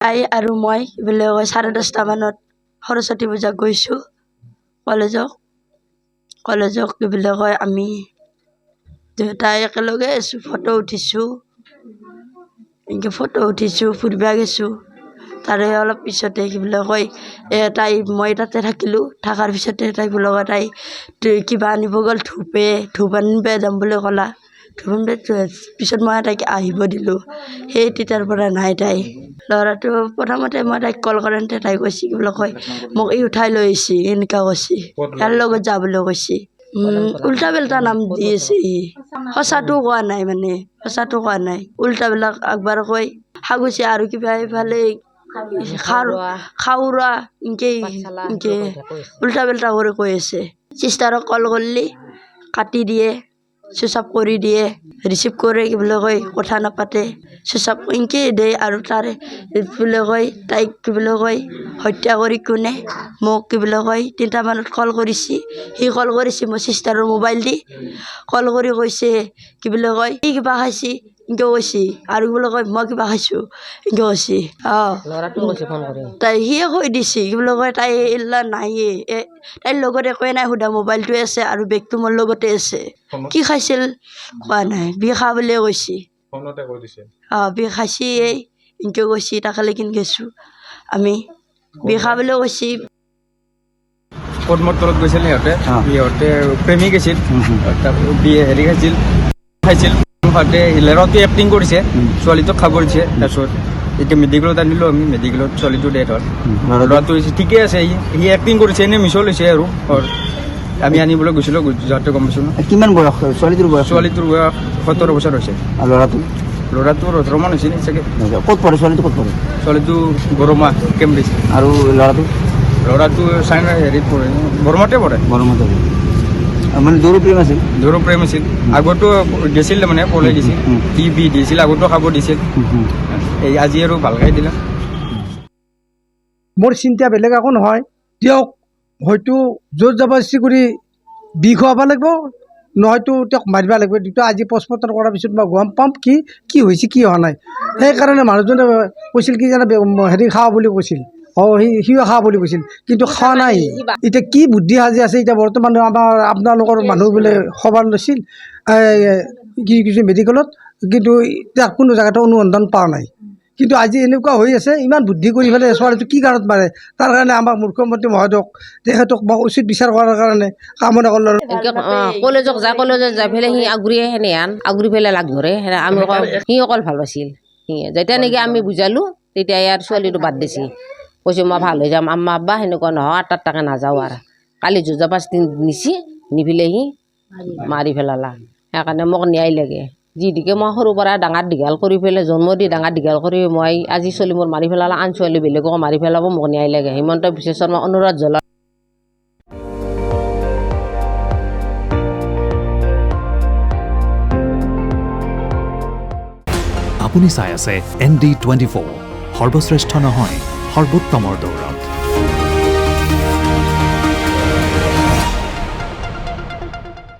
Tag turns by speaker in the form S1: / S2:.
S1: তাই আৰু মই কি বুলি কয় 10:30 মানত সৰস্বতী পূজা গৈছোঁ কলেজক কি বুলি কয় আমি দুয়োটাই একেলগে আছোঁ ফটো উঠিছোঁ ফুৰিব গৈছোঁ তাৰে অলপ পিছতে কি বুলি কয় তাই মই তাতে থাকিলোঁ থকাৰ পিছতে তাই বোলে তাই কিবা আনিব গ'ল ধূপ আনিব যাম বুলি ক'লা পিছত মই তাইক আহিব দিলোঁ সেই তেতিয়াৰ পৰা নাই তাই ল'ৰাটো প্ৰথমতে মই তাইক কল কৰোঁতে তাই কৈছে কি বুলি কয় মোক এই উঠাই লৈ আহিছে এনেকুৱা কৈছে ইয়াৰ লগত যা বুলি কৈছে উল্টা বেল্টা নাম দি আছে সঁচাটো কোৱা নাই উল্টাবিলাক একবাৰ কয় সাগুচি আৰু কিবা এইফালে খাওৰা এনেকৈ উল্টা বেল্টা কৰি কৈ আছে চিষ্টাৰক কল কৰিলে কাটি দিয়ে চুইচ অফ কৰি দিয়ে ৰিচিভ কৰে কি বুলি কয় কথা নাপাতে চুইচ অফ এনেকৈ দিয়ে আৰু তাৰে কি বুলি কয় তাইক কি বুলি কয় হত্যা কৰি কোনে মোক কি বুলি কয় 3টা মানত কল কৰিছে মোৰ চিষ্টাৰৰ মোবাইল দি কল কৰি কৈছে কি বুলি কয় কি কিবা খাইছে এনেকৈ কৈছে আৰু কি বুলি কয় মই কিবা খাইছোঁ এনেকৈ কৈছে তাই সিয়ে কৈ দিছে কি বুলি কয় তাই এইলা নাইয়ে তাইৰ লগত একোৱে নাই সোধা মোবাইলটোৱে আছে আৰু বেগটো মোৰ লগতে আছে কি খাইছিল কোৱা নাই বিষ খা বুলিয়ে কৈছে বিষ খাইছে এনেকৈ কৈছে তাকে লেকিন গৈছোঁ আমি বিষ খা বুলিও কৈছে
S2: পদ্মৰ তলত গৈছিল সিহঁতে প্ৰেমিক আছিল হেৰি খাইছিল হিলাৰতে এক্টিং কৰিছে ছোৱালীটোক খাব দিছে তাৰপিছত এতিয়া মেডিকেলত আনিলোঁ আমি মেডিকেলত ছোৱালীটো ডেথ হ'ল ল'ৰাটো ঠিকে আছে সি এক্টিং কৰিছে এনেই মিছল হৈছে আৰু আমি আনিবলৈ গৈছিলোঁ যোৱাতে গম পাইছোঁ
S3: কিমান বয়স ছোৱালীটোৰ বয়স
S2: 17 বছৰ হৈছে
S3: আৰু
S2: ল'ৰাটোৰ 18 মান হৈছে চাগে
S3: ক'ত পঢ়ে
S2: ছোৱালীটো গৰমা কেম্ব্ৰিজ
S3: আৰু
S2: ল'ৰাটো চাইনা হেৰিত পঢ়ে বৰমাতে পঢ়ে
S3: মানে দূৰ প্ৰেম আছিল
S2: আগতো দিছিল মানে পলাই দিছিল টিভি দিছিল আগতো খাব দিছিল এই আজি আৰু ভালকৈ দিলা
S4: মোৰ চিন্তা বেলেগ একো নহয় তেওঁক হয়তো জোৰ জবৰদস্তি কৰি বিষ খুৱাব লাগিব নহয়তো তেওঁক মাৰিব লাগিব দুটা আজি পষ্টমৰ্টেম কৰাৰ পিছত মই গম পাম কি হৈছে কি হোৱা নাই সেইকাৰণে মানুহজনে কৈছিল কি জানে হেৰি খাওঁ বুলি কৈছিল সিও খাওঁ বুলি কৈছিল কিন্তু খোৱা নাই এতিয়া কি বুদ্ধি সাজি আছে এতিয়া বৰ্তমান আপোনালোকৰ মানুহ বোলে খবৰ লৈছিল কি কিছু মেডিকেলত কিন্তু তাক কোনো জেগাতে অনুসন্ধান পোৱা নাই কিন্তু আজি এনেকুৱা হৈ আছে ইমান বুদ্ধি কৰি পেলাই ছোৱালীটো কি কাৰণত মাৰে তাৰ কাৰণে আমাক মুখ্যমন্ত্ৰী মহোদয়ক তেখেতক মই উচিত বিচাৰ কৰাৰ কাৰণে কামনা কৰিলোঁ
S5: কলেজত যাই পেলাই সি আগুৰি পেলাই লাগ ধৰে আমি সি অকল ভাল পাইছিল যেতিয়া নেকি আমি বুজালোঁ তেতিয়া ইয়াৰ ছোৱালীটো বাদ দিছিল কৈছে মই ভাল হৈ যাম আম্মা আব্বা সেনেকুৱা নহয় 8 টাকা নাযাওঁ আৰু কালি যুঁজা 5 দিন নিছি নি পেলাই সি মাৰি পেলালা সেইকাৰণে মোক ন্যায় লাগে যিদিকে মই সৰুৰ পৰা ডাঙৰ দীঘল কৰি পেলাই জন্ম দি ডাঙৰ দীঘল কৰি মই আজি ছোৱালী মোৰ মাৰি পেলালা আন ছোৱালী বেলেগক মাৰি পেলাব মোক ন্যায় লাগে হিমন্ত বিশ্ব শৰ্মা অনুৰোধ জনাওঁ
S6: আপুনি চাই আছে ND24 সৰ্বশ্ৰেষ্ঠ নহয় সৰ্বোত্তমৰ দৌৰত।